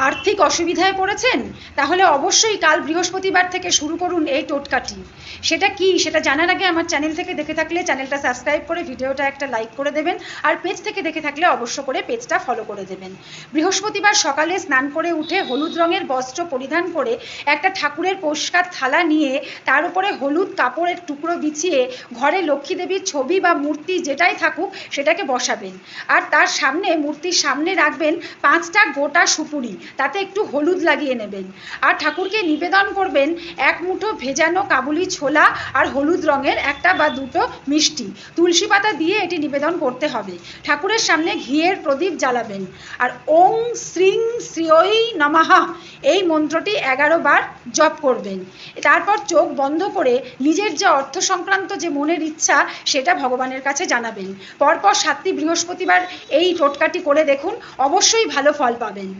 আর্থিক অসুবিধায় পড়েছেন? তাহলে অবশ্যই কাল বৃহস্পতিবার থেকে শুরু করুন এই টোটকাটি। সেটা কি সেটা জানার আগে আমার চ্যানেল থেকে দেখে থাকলে চ্যানেলটা সাবস্ক্রাইব করে ভিডিওটা একটা লাইক করে দেবেন, আর পেজ থেকে দেখে থাকলে অবশ্য করে পেজটা ফলো করে দেবেন। বৃহস্পতিবার সকালে স্নান করে উঠে হলুদ রঙের বস্ত্র পরিধান করে একটা ঠাকুরের পরিষ্কার থালা নিয়ে তার উপরে হলুদ কাপড়ের টুকরো বিছিয়ে ঘরে লক্ষ্মী দেবীর ছবি বা মূর্তি যেটাই থাকুক সেটাকে বসাবেন, আর তার সামনে মূর্তির সামনে রাখবেন 5টা গোটা সুপুরি, তাতে একটু হলুদ লাগিয়ে নেবেন, আর ঠাকুরকে নিবেদন করবেন 1 মুঠো ভেজানো কাবুলি ছোলা আর হলুদ রঙের 1টা বা 2টো মিষ্টি। তুলসী পাতা দিয়ে এটি নিবেদন করতে হবে। ঠাকুরের সামনে ঘিয়ের প্রদীপ জ্বালাবেন, আর ওং শ্রীং শ্রীয়ই নমঃ এই মন্ত্রটি 11 বার জপ করবেন। তারপর চোখ বন্ধ করে নিজের যে অর্থ সংক্রান্ত যে মনের ইচ্ছা সেটা ভগবানের কাছে জানাবেন। পরপর 7টি বৃহস্পতিবার এই টোটকাটি করে দেখুন, অবশ্যই ভালো ফল পাবেন।